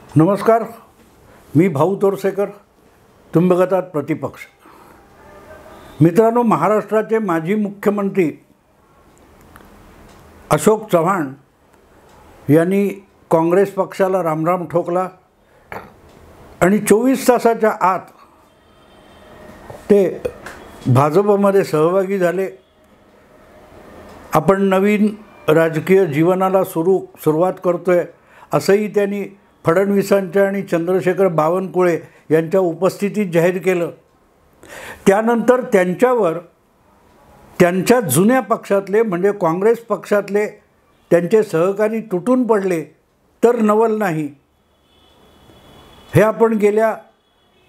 नमस्कार, मी भाऊ तोरसेकर. तुम्ही बघत आहात प्रतिपक्ष. मित्रांनो, महाराष्ट्राचे माजी मुख्यमंत्री अशोक चव्हाण यांनी काँग्रेस पक्षाला रामराम ठोकला आणि 24 तासाच्या आत ते भाजपमध्ये सहभागी झाले. आपण नवीन राजकीय जीवनाला सुरुवात करतोय असंही त्यांनी फडणवीसांच्या आणि चंद्रशेखर बावनकुळे यांच्या उपस्थितीत जाहीर केलं. त्यानंतर त्यांच्यावर त्यांच्या जुन्या पक्षातले म्हणजे काँग्रेस पक्षातले त्यांचे सहकारी तुटून पडले तर नवल नाही. हे आपण गेल्या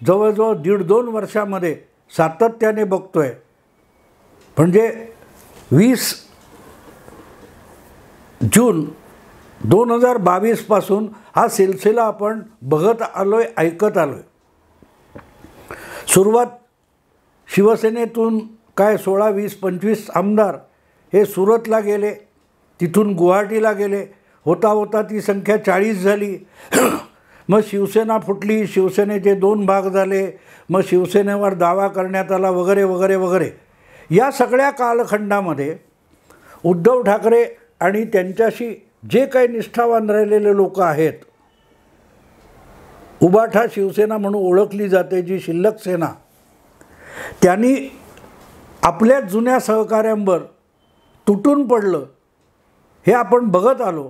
जवळजवळ 1.5-2 वर्षामध्ये सातत्याने बघतोय. म्हणजे 20 जून 2022 पासून हा सिलसिला आपण बघत आलोय, ऐकत आलोय. सुरुवात शिवसेनेतून 16, 20, 25 आमदार हे सुरतला गेले, तिथून गुवाहाटीला गेले. होता होता ती संख्या 40 झाली. मग शिवसेना फुटली, शिवसेनेचे 2 भाग झाले, मग शिवसेनेवर दावा करण्यात आला वगैरे वगैरे वगैरे. या सगळ्या कालखंडामध्ये उद्धव ठाकरे आणि त्यांच्याशी जे काही निष्ठावान राहिलेले लोक आहेत, उबाठा शिवसेना म्हणून ओळखली जाते जी शिल्लक सेना, त्यांनी आपल्या जुन्या सहकाऱ्यांवर तुटून पडलं. हे आपण बघत आलो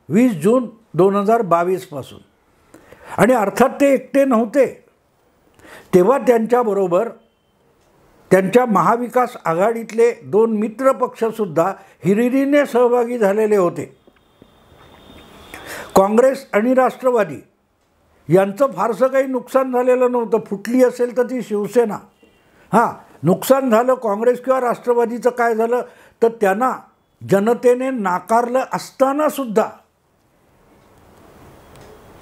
20 जून 2022 पासून. आणि अर्थात ते एकटे नव्हते. तेव्हा त्यांच्याबरोबर त्यांच्या महाविकास आघाडीतले 2 मित्र पक्षसुद्धा हिरिरीने सहभागी झालेले होते. काँग्रेस आणि राष्ट्रवादी यांचं फारसं काही नुकसान झालेलं नव्हतं. फुटली असेल तर ती शिवसेना. नुकसान झालं काँग्रेस किंवा राष्ट्रवादीचं काय झालं तर त्यांना जनतेने नाकारलं असतानासुद्धा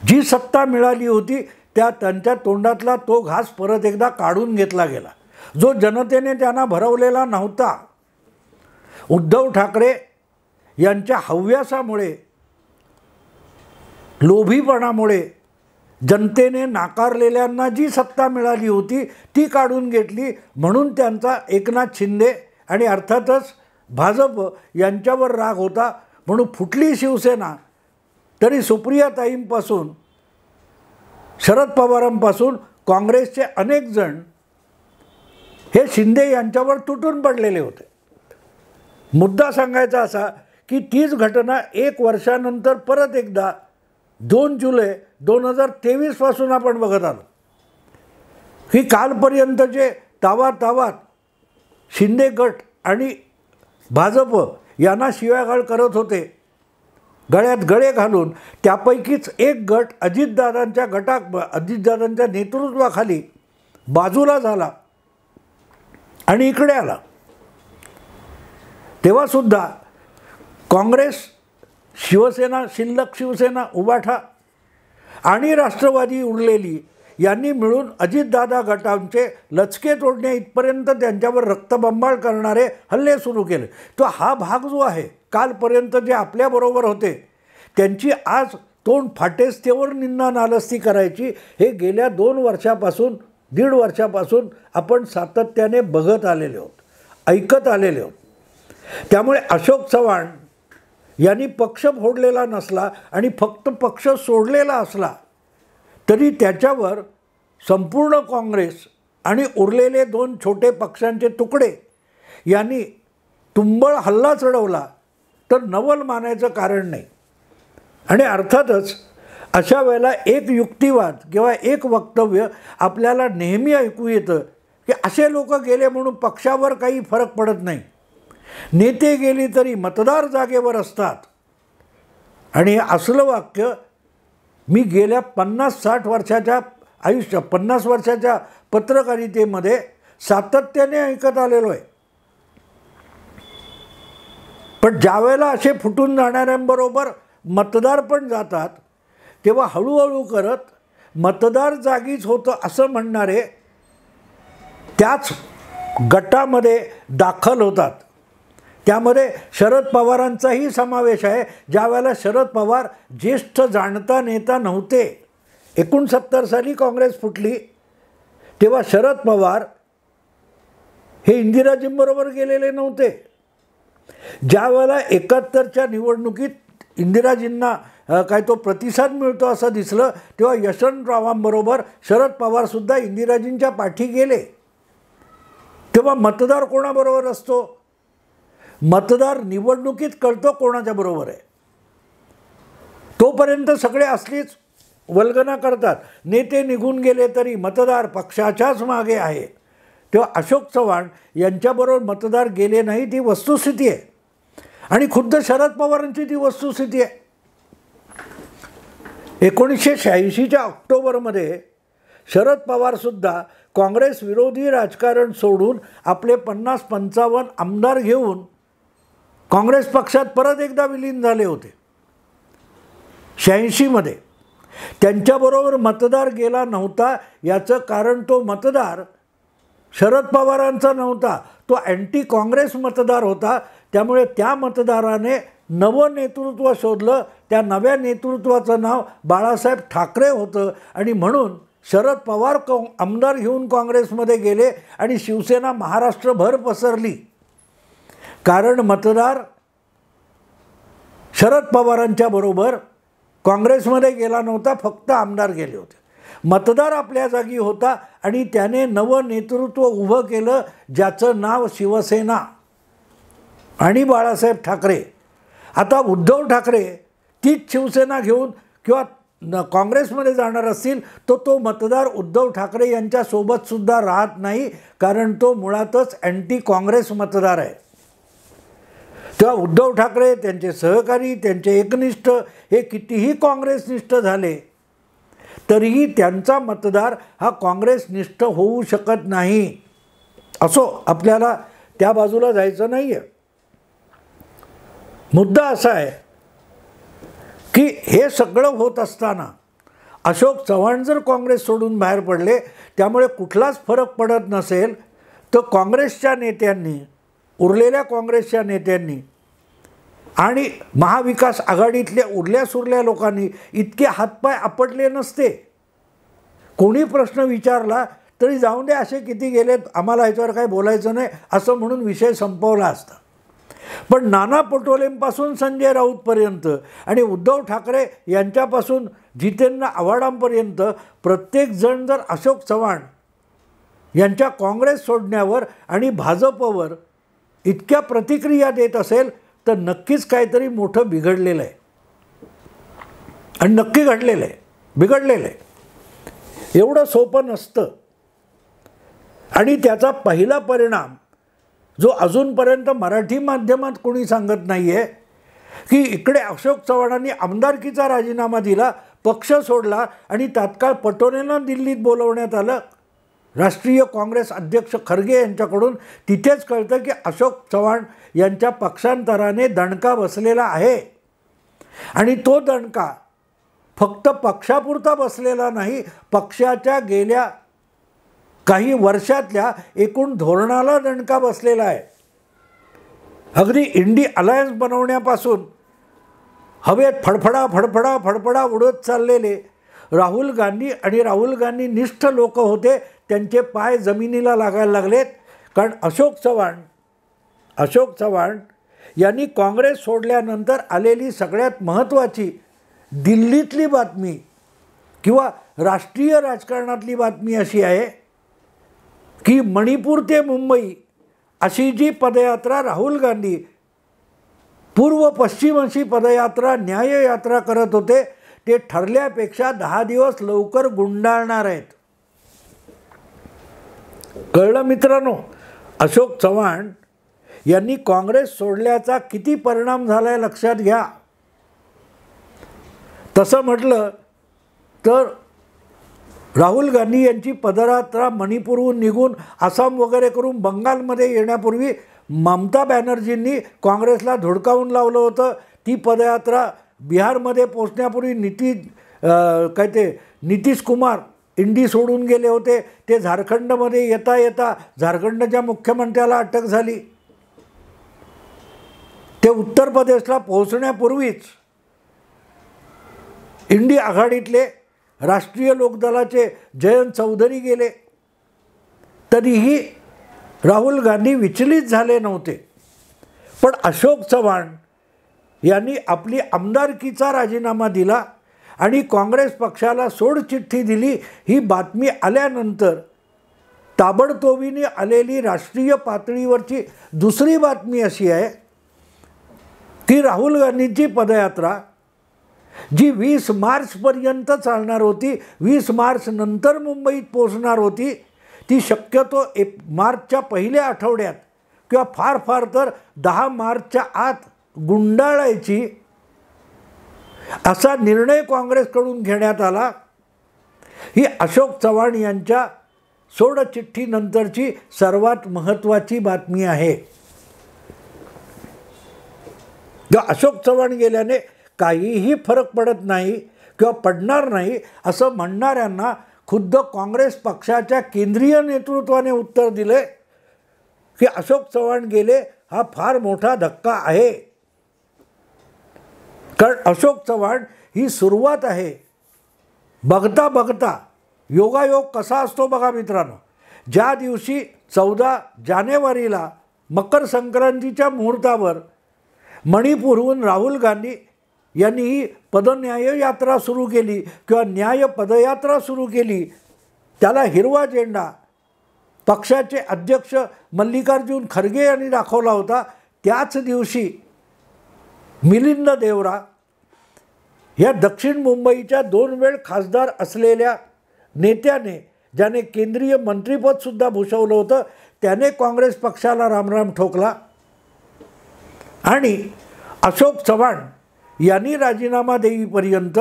जी सत्ता मिळाली होती त्यांच्या तोंडातला तो घास परत एकदा काढून घेतला गेला, जो जनतेने त्यांना भरवलेला नव्हता. उद्धव ठाकरे यांच्या हव्यासामुळे, लोभीपणामुळे जनतेने नाकारलेल्यांना जी सत्ता मिळाली होती ती काढून घेतली. म्हणून त्यांचा एकनाथ शिंदे आणि अर्थातच भाजप यांच्यावर राग होता. म्हणून फुटली शिवसेना तरी सुप्रियाताईंपासून शरद पवारांपासून काँग्रेसचे अनेक जण हे शिंदे यांच्यावर तुटून पडलेले होते. मुद्दा सांगायचा असा की तीच घटना 1 वर्षानंतर परत एकदा 2 जुलै 2023 पासून आपण बघत आलो. ही कालपर्यंतचे तावात शिंदे गट आणि भाजप यांना शिव्यागाळ करत होते, गळ्यात गळे घालून. त्यापैकीच एक गट अजितदादांच्या नेतृत्वाखाली बाजूला झाला आणि इकडे आला. तेव्हासुद्धा काँग्रेस, शिवसेना, शिल्लक शिवसेना, उबाठा आणि राष्ट्रवादी उरलेली यांनी मिळून अजितदादा गटांचे लचके तोडणे इथपर्यंत त्यांच्यावर रक्तबंबाळ करणारे हल्ले सुरू केले. तो हा भाग जो आहे, कालपर्यंत जे आपल्याबरोबर होते त्यांची आज तोंड फाटेस्तेवर निंदा नालस्ती करायची, हे गेल्या 2 वर्षापासून 1.5 वर्षापासून आपण सातत्याने बघत आलेले आहोत, ऐकत आलेले आहोत. त्यामुळे अशोक चव्हाण यांनी पक्ष फोडलेला नसला आणि फक्त पक्ष सोडलेला असला तरी त्याच्यावर संपूर्ण काँग्रेस आणि उरलेले 2 छोटे पक्षांचे तुकडे यांनी तुंबळ हल्ला चढवला तर नवल मानायचं कारण नाही. आणि अर्थातच अशा वेळेला एक युक्तिवाद किंवा एक वक्तव्य आपल्याला नेहमी ऐकू येतं की असे लोक गेले म्हणून पक्षावर काही फरक पडत नाही, नेते गेली तरी मतदार जागेवर असतात. आणि हे असलं वाक्य मी गेल्या 50-60 वर्षाच्या 50 वर्षाच्या पत्रकारितेमध्ये सातत्याने ऐकत आलेलो आहे. पण ज्या वेळेला असे फुटून जाणाऱ्यांबरोबर मतदार पण जातात तेव्हा हळूहळू करत मतदार जागीच होतं असं म्हणणारे त्याच गटामध्ये दाखल होतात. त्यामध्ये शरद पवारांचाही समावेश आहे. ज्या वेळेला शरद पवार ज्येष्ठ जाणता नेता नव्हते, 69 साली काँग्रेस फुटली तेव्हा शरद पवार हे इंदिराजींबरोबर गेलेले नव्हते. ज्या वेळेला 71च्या निवडणुकीत इंदिराजींना काय तो प्रतिसाद मिळतो असं दिसलं तेव्हा यशवंतरावांबरोबर शरद पवारसुद्धा इंदिराजींच्या पाठी गेले. तेव्हा मतदार कोणाबरोबर असतो? मतदार निवडणुकीत कळतो कोणाच्या बरोबर आहे. तोपर्यंत सगळे असलीच वल्गना करतात. नेते निघून गेले तरी मतदार पक्षाच्याच मागे आहे. तेव्हा अशोक चव्हाण यांच्याबरोबर मतदार गेले नाही, ती वस्तुस्थिती आहे. आणि खुद्द शरद पवारांची ती वस्तुस्थिती आहे. 1986च्या ऑक्टोबरमध्ये शरद पवारसुद्धा काँग्रेस विरोधी राजकारण सोडून आपले 50-55 आमदार घेऊन काँग्रेस पक्षात परत एकदा विलीन झाले होते. 86मध्ये त्यांच्याबरोबर मतदार गेला नव्हता. याचं कारण तो मतदार शरद पवारांचा नव्हता, तो अँटी काँग्रेस मतदार होता. त्यामुळे त्या मतदाराने नवं नेतृत्व शोधलं. त्या नव्या नेतृत्वाचं नाव बाळासाहेब ठाकरे होतं आणि म्हणून शरद पवार आमदार घेऊन काँग्रेसमध्ये गेले आणि शिवसेना महाराष्ट्रभर पसरली. कारण मतदार शरद पवारांच्या बरोबर काँग्रेसमध्ये गेला नव्हता, फक्त आमदार गेले होते. मतदार आपल्या जागी होता आणि त्याने नवं नेतृत्व उभं केलं ज्याचं नाव शिवसेना आणि बाळासाहेब ठाकरे. आता उद्धव ठाकरे तीच शिवसेना घेऊन किंवा काँग्रेसमध्ये जाणार असतील तर तो मतदार उद्धव ठाकरे यांच्यासोबतसुद्धा राहत नाही, कारण तो मुळातच अँटी काँग्रेस मतदार आहे. तेव्हा उद्धव ठाकरे, त्यांचे सहकारी, त्यांचे एकनिष्ठ हे कितीही काँग्रेसनिष्ठ झाले तरीही त्यांचा मतदार हा काँग्रेसनिष्ठ होऊ शकत नाही. असो, आपल्याला त्या बाजूला जायचं नाही आहे. मुद्दा असा आहे की हे सगळं होत असताना अशोक चव्हाण जर काँग्रेस सोडून बाहेर पडले, त्यामुळे कुठलाच फरक पडत नसेल तर काँग्रेसच्या नेत्यांनी, उरलेल्या काँग्रेसच्या नेत्यांनी आणि महाविकास आघाडीतल्या उरल्या सुरल्या लोकांनी इतके हातपाय आपटले नसते. कोणी प्रश्न विचारला तरी जाऊन दे, असे किती गेलेत, आम्हाला याच्यावर काही बोलायचं नाही असं म्हणून विषय संपवला असता. पण नाना पटोलेंपासून संजय राऊतपर्यंत आणि उद्धव ठाकरे यांच्यापासून जितेंद्र आव्हाडांपर्यंत प्रत्येकजण जर अशोक चव्हाण यांच्या काँग्रेस सोडण्यावर आणि भाजपवर इतक्या प्रतिक्रिया देत असेल तर नक्कीच काहीतरी मोठं बिघडलेलं आहे. आणि नक्की घडलेलं आहे, बिघडलेलं आहे. एवढं सोपं नसतं. आणि त्याचा पहिला परिणाम जो अजूनपर्यंत मराठी माध्यमात कोणी सांगत नाही आहे की इकडे अशोक चव्हाणांनी आमदारकीचा राजीनामा दिला, पक्ष सोडला आणि तात्काळ पटोलेंना दिल्लीत बोलवण्यात आलं राष्ट्रीय काँग्रेस अध्यक्ष खरगे यांच्याकडून. तिथेच कळतं की अशोक चव्हाण यांच्या पक्षांतराने दणका बसलेला आहे. आणि तो दणका फक्त पक्षापुरता बसलेला नाही, पक्षाच्या गेल्या काही वर्षातल्या एकूण धोरणाला दणका बसलेला आहे. अगदी इंडी अलायन्स बनवण्यापासून हवेत फडफडा फडफडा फडफडा उडत चाललेले राहुल गांधी आणि राहुल गांधी निष्ठ लोक होते, त्यांचे पाय जमिनीला लागायला लागलेत. कारण अशोक चव्हाण यांनी काँग्रेस सोडल्यानंतर आलेली सगळ्यात महत्त्वाची दिल्लीतली बातमी किंवा राष्ट्रीय राजकारणातली बातमी अशी आहे की मणिपूर ते मुंबई अशी जी पदयात्रा राहुल गांधी पूर्व पश्चिम अशी पदयात्रा न्याययात्रा करत होते, ते ठरल्यापेक्षा 10 दिवस लवकर गुंडाळणार आहेत. कळलं मित्रांनो? अशोक चव्हाण यांनी काँग्रेस सोडल्याचा किती परिणाम झाला आहे लक्षात घ्या. तसं म्हटलं तर राहुल गांधी यांची पदयात्रा मणिपूरहून निघून आसाम वगैरे करून बंगालमध्ये येण्यापूर्वी ममता बॅनर्जींनी काँग्रेसला धुडकावून लावलं होतं. ती पदयात्रा बिहारमध्ये पोचण्यापूर्वी नितीश कुमार इंडी सोडून गेले होते. ते झारखंडमध्ये येता येता झारखंडच्या मुख्यमंत्र्याला अटक झाली. ते उत्तर प्रदेशला पोहोचण्यापूर्वीच इंडी आघाडीतले राष्ट्रीय लोकदलाचे जयंत चौधरी गेले, तरीही राहुल गांधी विचलित झाले नव्हते. पण अशोक चव्हाण यांनी आपली आमदारकीचा राजीनामा दिला आणि काँग्रेस पक्षाला सोडचिठ्ठी दिली. ही बातमी आल्यानंतर ताबडतोबीने आलेली राष्ट्रीय पातळीवरची दुसरी बातमी अशी आहे की राहुल गांधींची पदयात्रा जी 20 मार्चपर्यंत चालणार होती, 20 मार्च नंतर मुंबईत पोहोचणार होती, ती शक्यतो मार्चच्या पहिल्या आठवड्यात किंवा फार फार तर 10 मार्चच्या आत गुंडाळायची असा निर्णय काँग्रेसकडून घेण्यात आला. ही अशोक चव्हाण यांच्या सोडचिठ्ठीनंतरची सर्वात महत्त्वाची बातमी आहे. अशोक चव्हाण गेल्याने काहीही फरक पडत नाही किंवा पडणार नाही असं म्हणणाऱ्यांना खुद्द काँग्रेस पक्षाच्या केंद्रीय नेतृत्वाने उत्तर दिले की अशोक चव्हाण गेले हा फार मोठा धक्का आहे. कारण अशोक चव्हाण ही सुरुवात आहे. बघता बघता योगायोग कसा असतो बघा मित्रांनो. ज्या दिवशी 14 जानेवारीला मकर संक्रांतीच्या मुहूर्तावर मणिपूरहून राहुल गांधी यांनी ही पदन्याय यात्रा सुरू केली किंवा न्याय पदयात्रा सुरू केली, त्याला हिरवा झेंडा पक्षाचे अध्यक्ष मल्लिकार्जुन खरगे यांनी दाखवला होता. त्याच दिवशी मिलिंद देवरा या दक्षिण मुंबईच्या 2 वेळ खासदार असलेल्या नेत्याने, ज्याने केंद्रीय मंत्रिपदसुद्धा भूषवलं होतं, त्याने काँग्रेस पक्षाला रामराम ठोकला आणि अशोक चव्हाण यांनी राजीनामा देईपर्यंत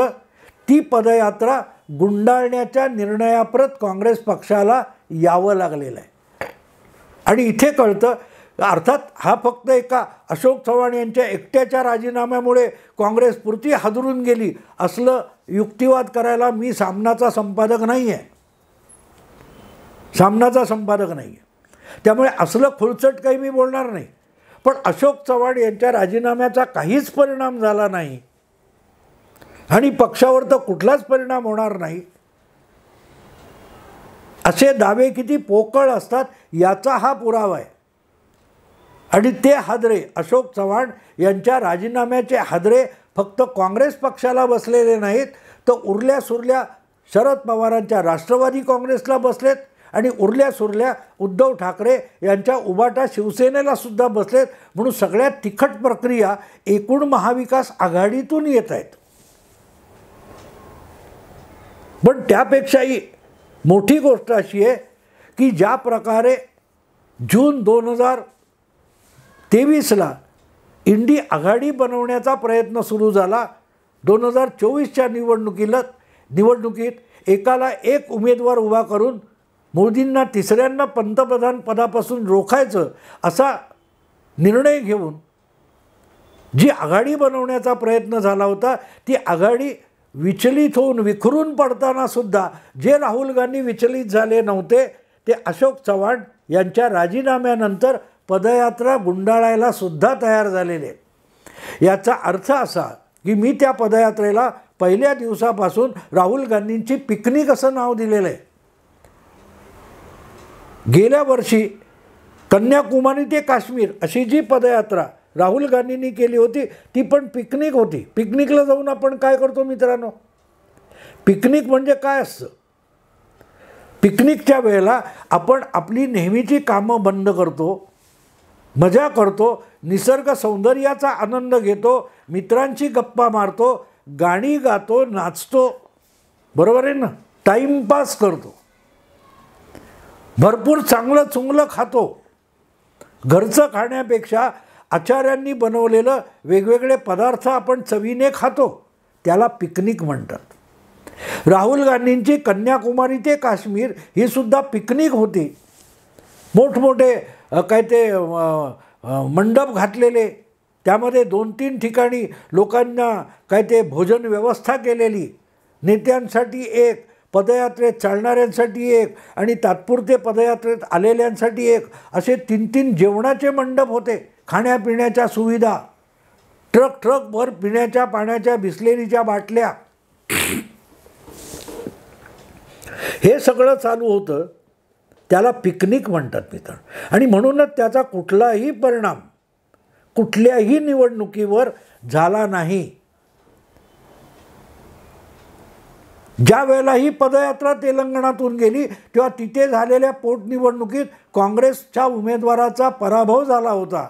ती पदयात्रा गुंडाळण्याच्या निर्णयाप्रत काँग्रेस पक्षाला यावं लागलेलं आहे. आणि इथे कळतं, अर्थात हा फक्त एका अशोक चव्हाण यांच्या एकट्याच्या राजीनाम्यामुळे काँग्रेस पुरती हादरून गेली असलं युक्तिवाद करायला मी सामनाचा संपादक नाही आहे. त्यामुळे असलं खुळचट काही मी बोलणार नाही. पण अशोक चव्हाण यांच्या राजीनाम्याचा काहीच परिणाम झाला नाही आणि पक्षावर तर कुठलाच परिणाम होणार नाही असे दावे किती पोकळ असतात याचा हा पुरावा आहे. आणि ते हादरे, अशोक चव्हाण यांच्या राजीनाम्याचे हादरे फक्त काँग्रेस पक्षाला बसलेले नाहीत, तर उरल्या सुरल्या शरद पवारांच्या राष्ट्रवादी काँग्रेसला बसलेत आणि उरल्या सुरल्या उद्धव ठाकरे यांच्या उबाटा शिवसेनेला सुद्धा बसलेत. म्हणून सगळ्यात तिखट प्रक्रिया एकूण महाविकास आघाडीतून येत आहेत. पण त्यापेक्षाही मोठी गोष्ट अशी आहे की ज्या प्रकारे जून 2023ला इंडी आघाडी बनवण्याचा प्रयत्न सुरू झाला, 2024च्या निवडणुकीत एकाला एक उमेदवार उभा करून मोदींना तिसऱ्यांदा पंतप्रधान पदापासून रोखायचं असा निर्णय घेऊन जी आघाडी बनवण्याचा प्रयत्न झाला होता, ती आघाडी विचलित होऊन विखरून पडताना सुद्धा जे राहुल गांधी विचलित झाले नव्हते, ते अशोक चव्हाण यांच्या राजीनाम्यानंतर पदयात्रा गुंडाळायला सुद्धा तयार झालेले. याचा अर्थ असा की मी त्या पदयात्रेला पहिल्या दिवसापासून राहुल गांधींची पिकनिक असं नाव दिलेलं आहे. गेल्या वर्षी कन्याकुमारी ते काश्मीर अशी जी पदयात्रा राहुल गांधींनी केली होती, ती पण पिकनिक होती. पिकनिकला जाऊन आपण काय करतो मित्रांनो? पिकनिक म्हणजे काय असतं? पिकनिकच्या वेळेला आपण आपली नेहमीची कामं बंद करतो, मजा करतो, निसर्ग सौंदर्याचा आनंद घेतो, मित्रांची गप्पा मारतो, गाणी गातो, नाचतो, बरोबर आहे ना? टाईमपास करतो, भरपूर चांगलं चुंगलं खातो. घरचं खाण्यापेक्षा आचार्यांनी बनवलेलं वेगवेगळे पदार्थ आपण चवीने खातो, त्याला पिकनिक म्हणतात. राहुल गांधींची कन्याकुमारी ते काश्मीर ही सुद्धा पिकनिक होती. मोठमोठे काय ते मंडप घातलेले, त्यामध्ये 2-3 ठिकाणी लोकांना काय ते भोजन व्यवस्था केलेली, नेत्यांसाठी एक, पदयात्रेत चालणाऱ्यांसाठी एक आणि तात्पुरते पदयात्रेत आलेल्यांसाठी एक, असे 3-3 जेवणाचे मंडप होते. खाण्यापिण्याच्या सुविधा, ट्रकभर पिण्याच्या पाण्याच्या बिसलेरीच्या बाटल्या, हे सगळं चालू होतं, त्याला पिकनिक म्हणतात मित्र. आणि म्हणूनच त्याचा कुठलाही परिणाम कुठल्याही निवडणुकीवर झाला नाही. ज्या वेळेला ही पदयात्रा तेलंगणातून गेली तेव्हा तिथे झालेल्या पोटनिवडणुकीत काँग्रेसच्या उमेदवाराचा पराभव झाला होता.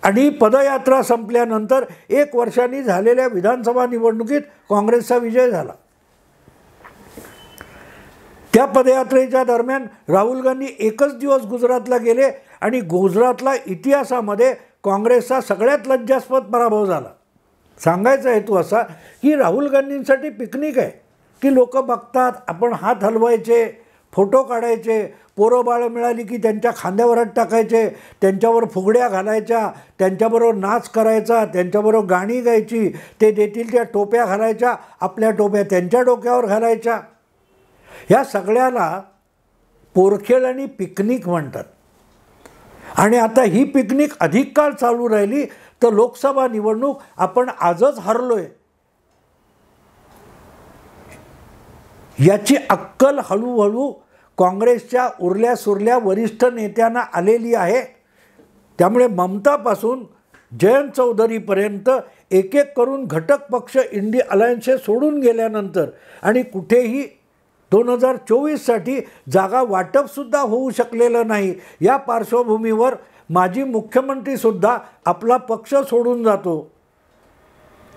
आणि पदयात्रा संपल्यानंतर 1 वर्षांनी झालेल्या विधानसभा निवडणुकीत काँग्रेसचा विजय झाला. त्या पदयात्रेच्या दरम्यान राहुल गांधी एकच दिवस गुजरातला गेले आणि गुजरातला इतिहासामध्ये काँग्रेसचा सगळ्यात लज्जास्पद पराभव झाला. सांगायचा हेतू असा की राहुल गांधींसाठी पिकनिक आहे की लोक बघतात, आपण हात हलवायचे, फोटो काढायचे, पोरं बाळं मिळाली की त्यांच्या खांद्यावर हात टाकायचे, त्यांच्यावर फुगड्या घालायच्या, त्यांच्याबरोबर नाच करायचा, त्यांच्याबरोबर गाणी गायची, ते देतील त्या टोप्या घालायच्या, आपल्या टोप्या त्यांच्या डोक्यावर घालायच्या. ह्या सगळ्याला पोरखेळ आणि पिकनिक म्हणतात. आणि आता ही पिकनिक अधिक काळ चालू राहिली तर लोकसभा निवडणूक आपण आजच हरलोय याची अक्कल हळूहळू काँग्रेसच्या उरल्या सुरल्या वरिष्ठ नेत्यांना आलेली आहे. त्यामुळे ममतापासून जयंत चौधरीपर्यंत एक एक करून घटक पक्ष इंडिया अलायन्सचे सोडून गेल्यानंतर आणि कुठेही 2024साठी जागा वाटपसुद्धा होऊ शकलेलं नाही. या पार्श्वभूमीवर माजी मुख्यमंत्रीसुद्धा आपला पक्ष सोडून जातो.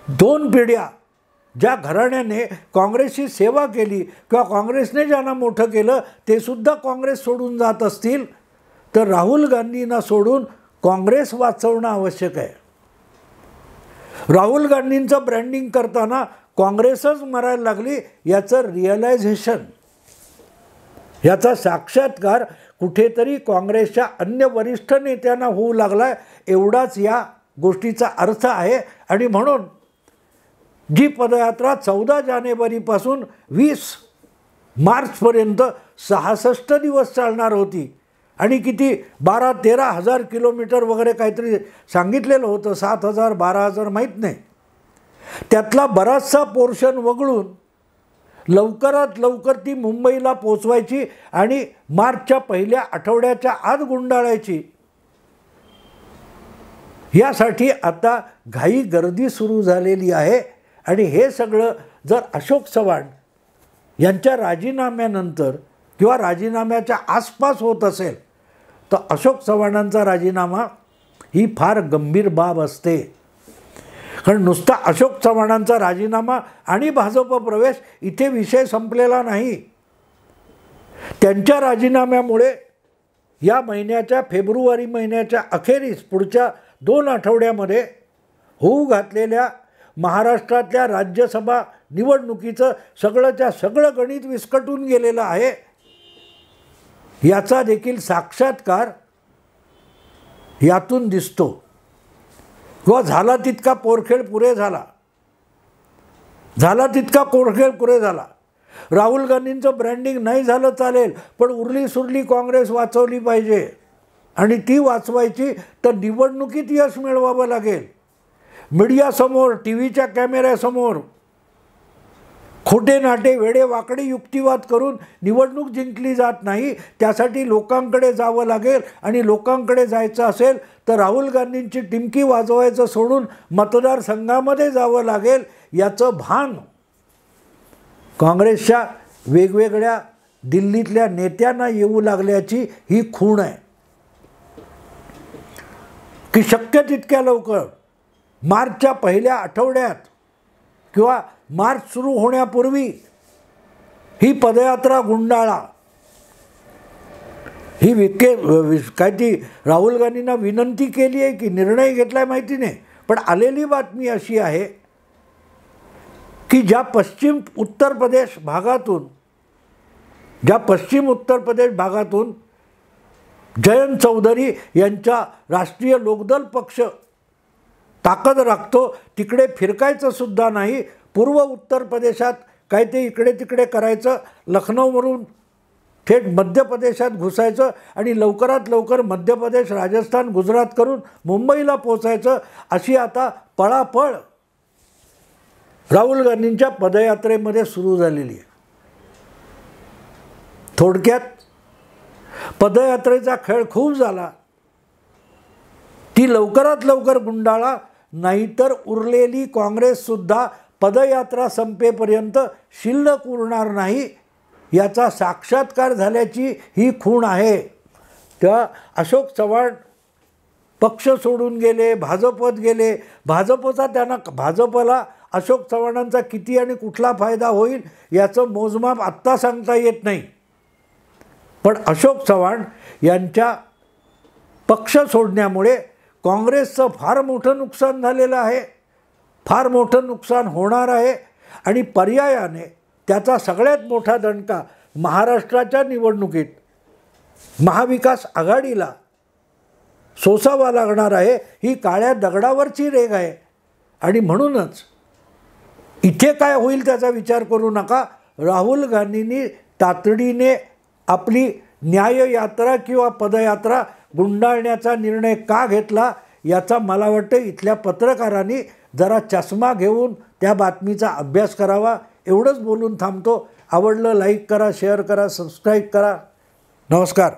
2 पिढ्या ज्या घराण्याने काँग्रेसची सेवा केली किंवा काँग्रेसने ज्यांना मोठं केलं ते सुद्धा काँग्रेस सोडून जात असतील तर राहुल गांधींना सोडून काँग्रेस वाचवणं आवश्यक आहे. राहुल गांधींचं ब्रँडिंग करताना काँग्रेसच मरायला लागली याचं रिअलायझेशन, याचा साक्षात्कार कुठेतरी काँग्रेसच्या अन्य वरिष्ठ नेत्यांना होऊ लागला एवढाच या गोष्टीचा अर्थ आहे. आणि म्हणून जी पदयात्रा 14 जानेवारीपासून 20 मार्चपर्यंत 66 दिवस चालणार होती आणि किती 12-13 हजार किलोमीटर वगैरे काहीतरी सांगितलेलं होतं, 7,000-12,000 माहीत नाही, त्यातला बराचसा पोर्शन वगळून लवकरात लवकर ती मुंबईला पोचवायची आणि मार्चच्या पहिल्या आठवड्याच्या आत गुंडाळायची. यासाठी आता घाई गर्दी सुरू झालेली आहे. आणि हे सगळं जर अशोक चव्हाण यांच्या राजीनाम्यानंतर किंवा राजीनाम्याच्या आसपास होत असेल तर अशोक चव्हाणांचा राजीनामा ही फार गंभीर बाब असते. कारण नुसता अशोक चव्हाणांचा राजीनामा आणि भाजप प्रवेश इथे विषय संपलेला नाही. त्यांच्या राजीनाम्यामुळे या महिन्याच्या फेब्रुवारी महिन्याच्या अखेरीस पुढच्या 2 आठवड्यामध्ये होऊ घातलेल्या महाराष्ट्रातल्या राज्यसभा निवडणुकीचं सगळंच्या सगळं गणित विस्कटून गेलेलं आहे. याचा देखील साक्षात्कार यातून दिसतो. किंवा झाला तितका पोरखेळ पुरे झाला, राहुल गांधींचं ब्रँडिंग नाही झालं चालेल, पण उरली सुरली काँग्रेस वाचवली पाहिजे. आणि ती वाचवायची तर निवडणुकीत यश मिळवावं लागेल. मीडियासमोर, टी व्हीच्या कॅमेऱ्यासमोर खोटे नाटे वेडे वाकडे युक्तिवाद करून निवडणूक जिंकली जात नाही. त्यासाठी लोकांकडे जावं लागेल. आणि लोकांकडे जायचं असेल तर राहुल गांधींची टिमकी वाजवायचं सोडून मतदारसंघामध्ये जावं लागेल. याचं भान काँग्रेसच्या वेगवेगळ्या दिल्लीतल्या नेत्यांना येऊ लागल्याची ही खूण आहे की शक्य तितक्या लवकर मार्चच्या पहिल्या आठवड्यात किंवा मार्च सुरू होण्यापूर्वी ही पदयात्रा गुंडाळा. ही काय ती राहुल गांधींना विनंती केली आहे की निर्णय घेतला आहे माहिती नाही, पण आलेली बातमी अशी आहे की ज्या पश्चिम उत्तर प्रदेश भागातून जयंत चौधरी यांचा राष्ट्रीय लोकदल पक्ष ताकद राखतो तिकडे फिरकायचं सुद्धा नाही. पूर्व उत्तर प्रदेशात काय ते इकडे तिकडे करायचं, लखनौवरून थेट मध्य प्रदेशात घुसायचं आणि लवकरात लवकर मध्य प्रदेश, राजस्थान, गुजरात करून मुंबईला पोचायचं, अशी आता पळापळ राहुल गांधींच्या पदयात्रेमध्ये सुरू झालेली आहे. थोडक्यात पदयात्रेचा खेळ खूप झाला, ती लवकरात लवकर गुंडाळा, नाहीतर उरलेली काँग्रेससुद्धा पदयात्रा संपेपर्यंत शिल्लक उरणार नाही, याचा साक्षात्कार झाल्याची ही खूण आहे. तेव्हा अशोक चव्हाण पक्ष सोडून गेले, भाजपत गेले. भाजपला अशोक चव्हाणांचा किती आणि कुठला फायदा होईल याचं मोजमाप आत्ता सांगता येत नाही. पण अशोक चव्हाण यांच्या पक्ष सोडण्यामुळे काँग्रेसचं फार मोठं नुकसान झालेलं आहे, फार मोठं नुकसान होणार आहे. आणि पर्यायाने त्याचा सगळ्यात मोठा दणका महाराष्ट्राच्या निवडणुकीत महाविकास आघाडीला सोसावा लागणार आहे. ही काळ्या दगडावरची रेघ आहे. आणि म्हणूनच इथे काय होईल त्याचा विचार करू नका. राहुल गांधींनी तातडीने आपली न्याययात्रा किंवा पदयात्रा गुंडाळण्याचा निर्णय का घेतला याचा मला वाटतं इथल्या पत्रकारांनी जरा चष्मा घेऊन त्या बातमीचा अभ्यास करावा. एवढंच बोलून थांबतो. आवडलं लाईक करा, शेअर करा, सबस्क्राईब करा. नमस्कार.